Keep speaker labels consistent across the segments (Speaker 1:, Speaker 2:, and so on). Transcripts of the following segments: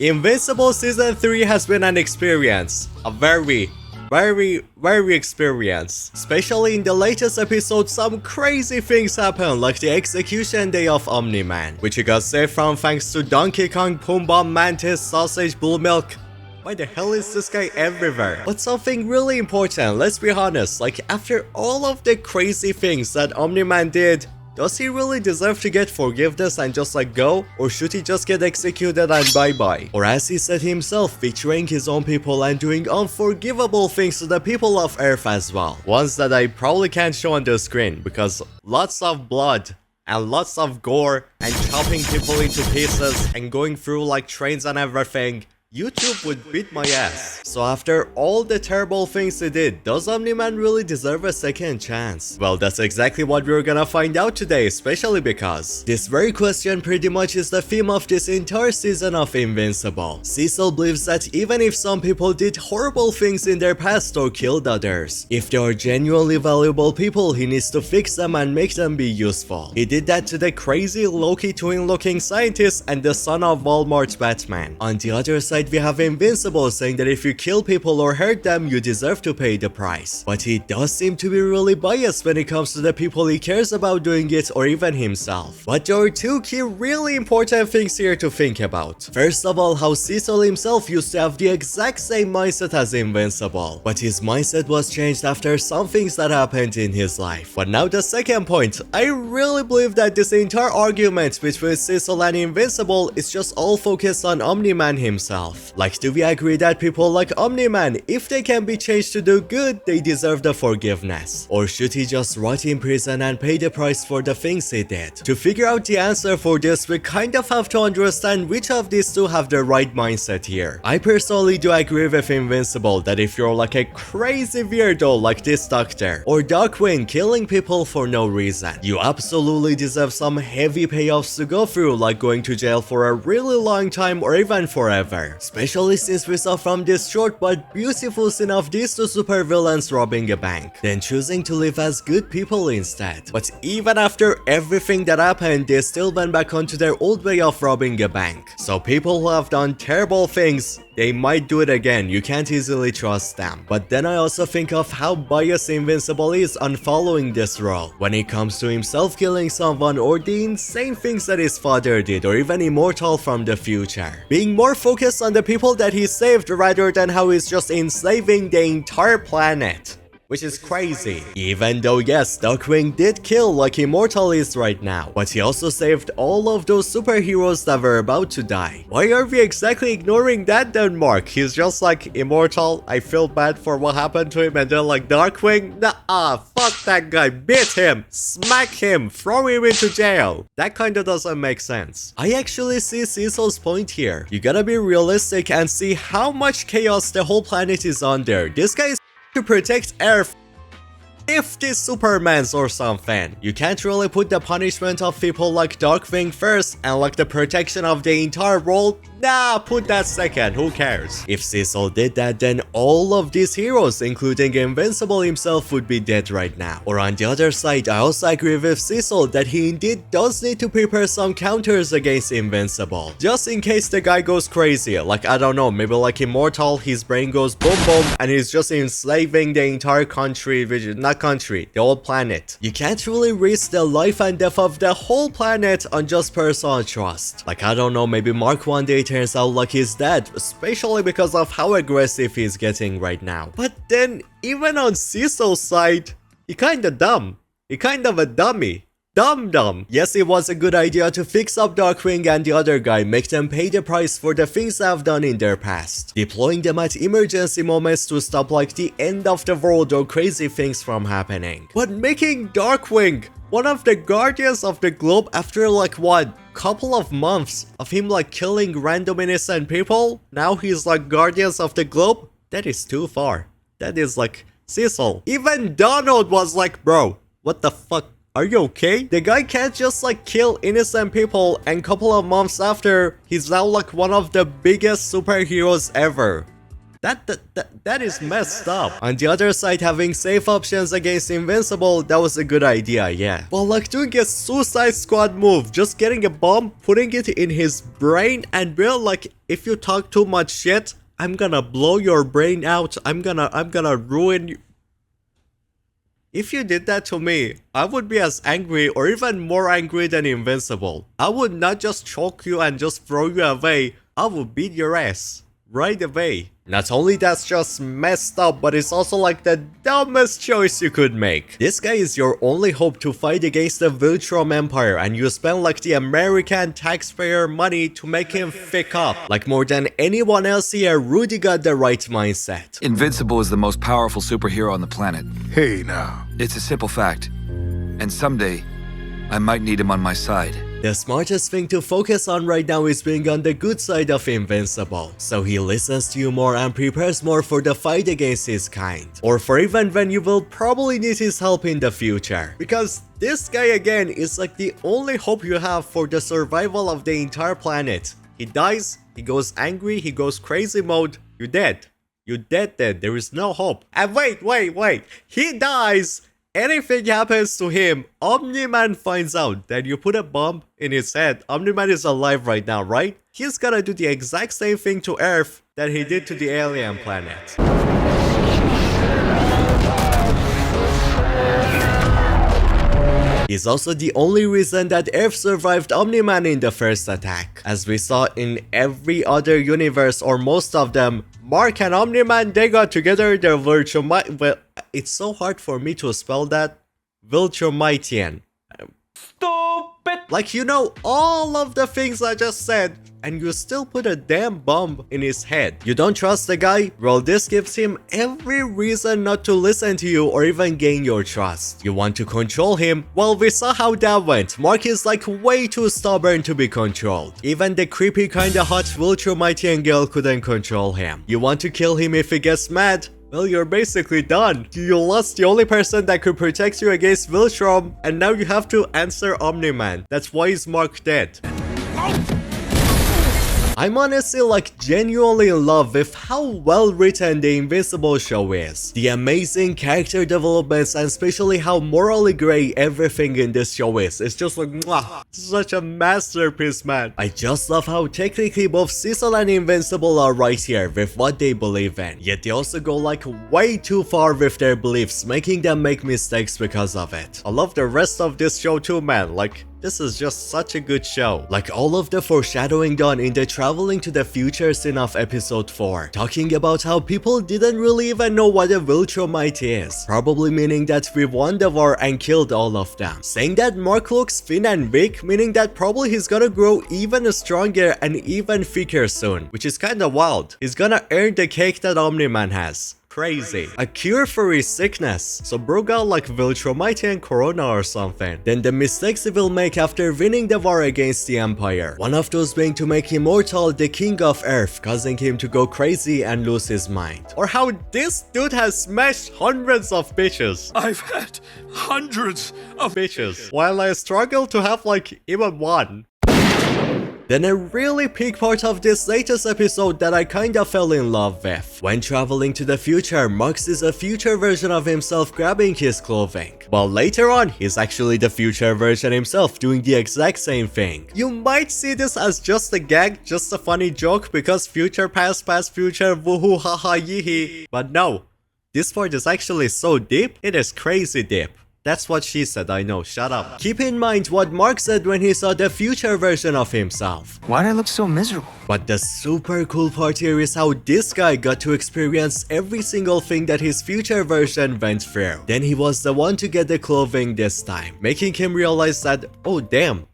Speaker 1: Invincible Season 3 has been an experience. A very experience. Especially in the latest episode, some crazy things happen, like the execution day of Omni Man, which he got saved from thanks to Donkey Kong, Pumbaa, Mantis, Sausage, Blue Milk. Why the hell is this guy everywhere? But something really important, let's be honest, like after all of the crazy things that Omni Man did, does he really deserve to get forgiveness and just like go? Or should he just get executed and bye-bye? Or as he said himself, betraying his own people and doing unforgivable things to the people of Earth as well. Ones that I probably can't show on the screen because lots of blood and lots of gore and chopping people into pieces and going through like trains and everything. YouTube would beat my ass. So after all the terrible things he did, does Omni Man really deserve a second chance? Well, that's exactly what we're gonna find out today, especially because this very question pretty much is the theme of this entire season of Invincible. Cecil believes that even if some people did horrible things in their past or killed others, if they are genuinely valuable people, he needs to fix them and make them be useful. He did that to the crazy Loki twin-looking scientist and the son of Walmart Batman. On the other side, we have Invincible saying that if you kill people or hurt them, you deserve to pay the price. But he does seem to be really biased when it comes to the people he cares about doing it or even himself. But there are two key really important things here to think about. First of all, how Cecil himself used to have the exact same mindset as Invincible, but his mindset was changed after some things that happened in his life. But now the second point, I really believe that this entire argument between Cecil and Invincible is just all focused on Omni Man himself. Like, do we agree that people like Omni Man, if they can be changed to do good, they deserve the forgiveness? Or should he just rot in prison and pay the price for the things he did? To figure out the answer for this, we kind of have to understand which of these two have the right mindset here. I personally do agree with Invincible that if you're like a crazy weirdo like this doctor, or Darkwing killing people for no reason, you absolutely deserve some heavy payoffs to go through, like going to jail for a really long time or even forever. Especially since we saw from this short but beautiful scene of these two supervillains robbing a bank, then choosing to live as good people instead. But even after everything that happened, they still went back onto their old way of robbing a bank. So people who have done terrible things, they might do it again, you can't easily trust them. But then I also think of how biased Invincible is on following this role, when it comes to himself killing someone or the insane things that his father did or even Immortal from the future. Being more focused on the people that he saved rather than how he's just enslaving the entire planet. Which is crazy. Even though yes, Darkwing did kill like Immortal is right now, but he also saved all of those superheroes that were about to die. Why are we exactly ignoring that then, Mark? He's just like, Immortal, I feel bad for what happened to him, and then like, Darkwing, nah, fuck that guy, beat him, smack him, throw him into jail. That kinda doesn't make sense. I actually see Cecil's point here. You gotta be realistic and see how much chaos the whole planet is under. This guy is to protect Earth 50 Supermans or something. You can't really put the punishment of people like Darkwing first and like the protection of the entire world. Nah, put that second, who cares? If Cecil did that, then all of these heroes, including Invincible himself, would be dead right now. Or on the other side, I also agree with Cecil that he indeed does need to prepare some counters against Invincible, just in case the guy goes crazy. Like, I don't know, maybe like Immortal, his brain goes boom boom and he's just enslaving the entire country, not country, the whole planet. You can't really risk the life and death of the whole planet on just personal trust. Like, I don't know, maybe Mark one day turns out like he's dead, especially because of how aggressive he's getting right now. But then, even on Cecil's side, he kinda dumb. He kind of a dummy. Dumb. Yes, it was a good idea to fix up Darkwing and the other guy, make them pay the price for the things they have done in their past. Deploying them at emergency moments to stop like the end of the world or crazy things from happening. But making Darkwing one of the guardians of the globe after like what? Couple of months of him like killing random innocent people? Now he's like guardians of the globe? That is too far. That is like Cecil. Even Donald was like, bro, what the fuck? Are you okay? The guy can't just like kill innocent people and couple of months after, he's now like one of the biggest superheroes ever. That is messed up. On the other side, having safe options against Invincible, that was a good idea, yeah. But like doing a Suicide Squad move, just getting a bomb, putting it in his brain, and bro, like, if you talk too much shit, I'm gonna blow your brain out. I'm gonna ruin you. If you did that to me, I would be as angry or even more angry than Invincible. I would not just choke you and just throw you away. I would beat your ass right away. Not only that's just messed up, but it's also like the dumbest choice you could make. This guy is your only hope to fight against the Viltrum Empire, and you spend like the American taxpayer money to make him thick up. Like more than anyone else here, Rudy got the right mindset.
Speaker 2: Invincible is the most powerful superhero on the planet.
Speaker 3: Hey now.
Speaker 2: It's a simple fact. And someday, I might need him on my side.
Speaker 1: The smartest thing to focus on right now is being on the good side of Invincible, so he listens to you more and prepares more for the fight against his kind, or for even when you will probably need his help in the future. Because this guy again is like the only hope you have for the survival of the entire planet. He dies, he goes angry, he goes crazy mode, you're dead. You're dead. There is no hope. And wait, he dies. Anything happens to him, Omni Man finds out that you put a bomb in his head. Omni Man is alive right now, right? He's gonna do the exact same thing to Earth that he did to the alien planet. He's also the only reason that Earth survived Omni Man in the first attack. As we saw in every other universe, or most of them, Mark and Omni Man, they got together, they're well, it's so hard for me to spell that. Viltrumitian. Stupid! Like, you know all of the things I just said, and you still put a damn bomb in his head. You don't trust the guy? Well, this gives him every reason not to listen to you or even gain your trust. You want to control him? Well, we saw how that went. Mark is like way too stubborn to be controlled. Even the creepy kinda hot Viltrumitian girl couldn't control him. You want to kill him if he gets mad? Well, you're basically done. You lost the only person that could protect you against Viltrum, and now you have to answer Omni Man. That's why is Mark dead. I'm honestly like genuinely in love with how well written the Invincible show is. The amazing character developments and especially how morally grey everything in this show is. It's just like mwah, such a masterpiece, man. I just love how technically both Cecil and Invincible are right here with what they believe in. Yet they also go like way too far with their beliefs, making them make mistakes because of it. I love the rest of this show too, man. Like, this is just such a good show. Like all of the foreshadowing done in the traveling to the future scene of episode 4. Talking about how people didn't really even know what a Viltrumite is. Probably meaning that we won the war and killed all of them. Saying that Mark looks thin and weak, meaning that probably he's gonna grow even stronger and even thicker soon. Which is kinda wild. He's gonna earn the cake that Omni Man has. Crazy. A cure for his sickness. So bro got like Viltrumitian corona or something. Then the mistakes he will make after winning the war against the Empire. One of those being to make immortal the King of Earth, causing him to go crazy and lose his mind. Or how this dude has smashed hundreds of bitches.
Speaker 3: I've had hundreds of
Speaker 1: bitches. While I struggle to have like even one. Then a really peak part of this latest episode that I kinda fell in love with. When traveling to the future, Mark sees a future version of himself grabbing his clothing. While later on, he's actually the future version himself doing the exact same thing. You might see this as just a gag, just a funny joke because future past future woohoo haha yee. But no, this part is actually so deep, it is crazy deep. That's what she said, I know, shut up. Keep in mind what Mark said when he saw the future version of himself.
Speaker 4: Why'd I look so miserable?
Speaker 1: But the super cool part here is how this guy got to experience every single thing that his future version went through. Then he was the one to get the clothing this time, making him realize that, oh damn,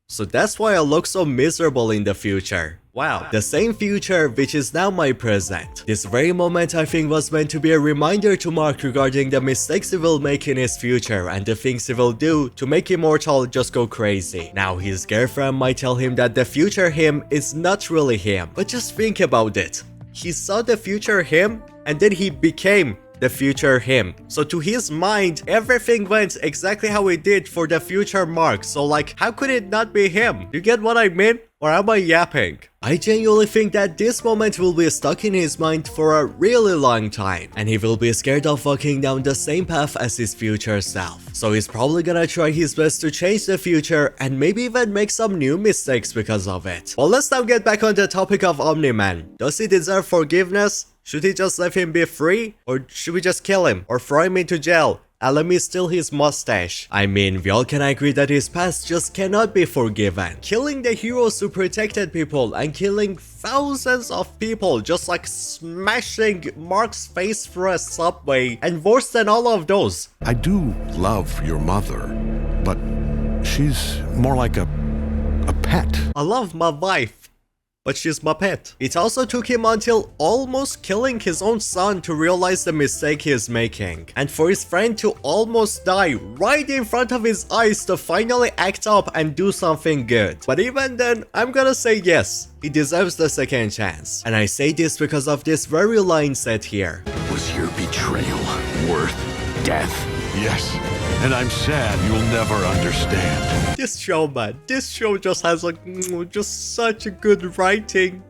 Speaker 1: so that's why I look so miserable in the future. Wow, the same future which is now my present. This very moment I think was meant to be a reminder to Mark regarding the mistakes he will make in his future and the things he will do to make Immortal just go crazy. Now his girlfriend might tell him that the future him is not really him, but just think about it. He saw the future him and then he became the future him. So to his mind, everything went exactly how it did for the future Mark. So like, how could it not be him? You get what I mean? Or am I yapping? I genuinely think that this moment will be stuck in his mind for a really long time, and he will be scared of walking down the same path as his future self. So he's probably gonna try his best to change the future and maybe even make some new mistakes because of it. Well, let's now get back on the topic of Omni Man. Does he deserve forgiveness? Should he just let him be free? Or should we just kill him or throw him into jail? And let me steal his mustache. I mean, we all can agree that his past just cannot be forgiven. Killing the heroes who protected people and killing thousands of people, just like smashing Mark's face through a subway, and worse than all of those.
Speaker 3: I do love your mother, but she's more like a pet.
Speaker 1: I love my wife, but she's my pet. It also took him until almost killing his own son to realize the mistake he is making, and for his friend to almost die right in front of his eyes to finally act up and do something good. But even then, I'm gonna say yes, he deserves the second chance. And I say this because of this very line said here.
Speaker 4: Was your betrayal worth death?
Speaker 3: Yes, and I'm sad you'll never understand.
Speaker 1: This show, man, this show just has like just such a good writing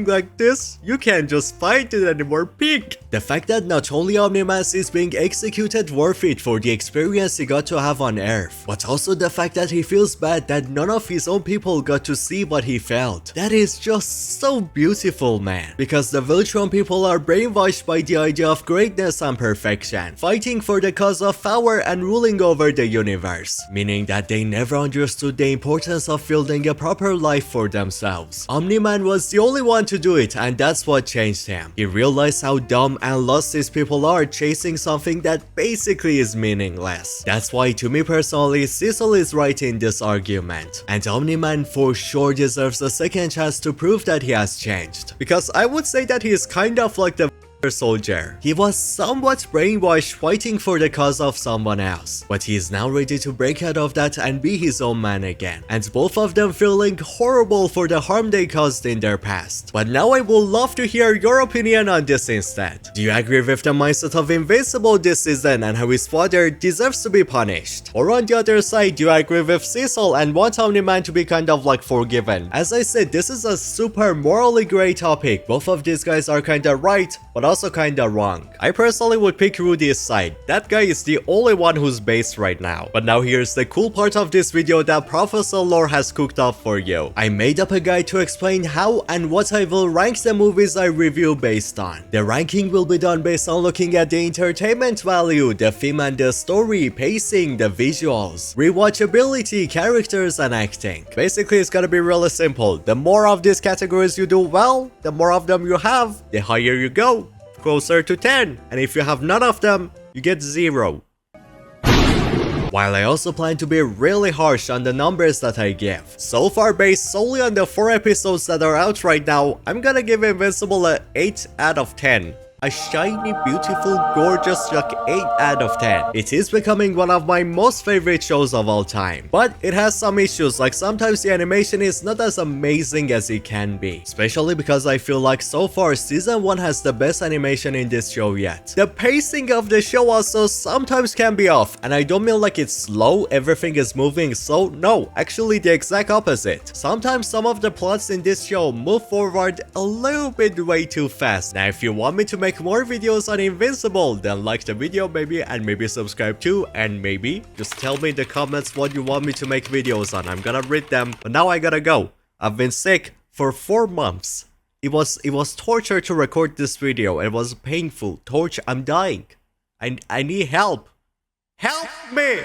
Speaker 1: like this, you can't just fight it anymore. Peak. The fact that not only Omni Man is being executed worth it for the experience he got to have on Earth, but also the fact that he feels bad that none of his own people got to see what he felt. That is just so beautiful, man. Because the Voltron people are brainwashed by the idea of greatness and perfection, fighting for the cause of power and ruling over the universe, meaning that they never understood the importance of building a proper life for themselves. Omni Man was the only one to do it, and that's what changed him. He realized how dumb and lost these people are chasing something that basically is meaningless. That's why, to me personally, Cecil is right in this argument, and Omni Man for sure deserves a second chance to prove that he has changed. Because I would say that he is kind of like the soldier. He was somewhat brainwashed fighting for the cause of someone else, but he is now ready to break out of that and be his own man again, and both of them feeling horrible for the harm they caused in their past. But now I would love to hear your opinion on this instead. Do you agree with the mindset of Invincible this season and how his father deserves to be punished? Or on the other side, do you agree with Cecil and want Omni Man to be kind of like forgiven? As I said, this is a super morally gray topic. Both of these guys are kinda right, but also kinda wrong. I personally would pick Rudy's side. That guy is the only one who's based right now. But now here's the cool part of this video that Professor Lore has cooked up for you. I made up a guide to explain how and what I will rank the movies I review based on. The ranking will be done based on looking at the entertainment value, the theme and the story, pacing, the visuals, rewatchability, characters, and acting. Basically, it's gonna be really simple. The more of these categories you do well, the more of them you have, the higher you go, closer to 10, and if you have none of them, you get 0. While I also plan to be really harsh on the numbers that I give. So far, based solely on the 4 episodes that are out right now, I'm gonna give Invincible a 8 out of 10. A shiny, beautiful, gorgeous, like 8 out of 10. It is becoming one of my most favorite shows of all time. But it has some issues, like sometimes the animation is not as amazing as it can be. Especially because I feel like so far season 1 has the best animation in this show yet. The pacing of the show also sometimes can be off, and I don't mean like it's slow, everything is moving slow. No, actually the exact opposite. Sometimes some of the plots in this show move forward a little bit way too fast. Now if you want me to make more videos on Invincible, then like the video maybe, and maybe subscribe too, and maybe just tell me in the comments what you want me to make videos on. I'm gonna read them, but now I gotta go. I've been sick for 4 months. It was torture to record this video. It was painful torture. I'm dying. I need help. Help me!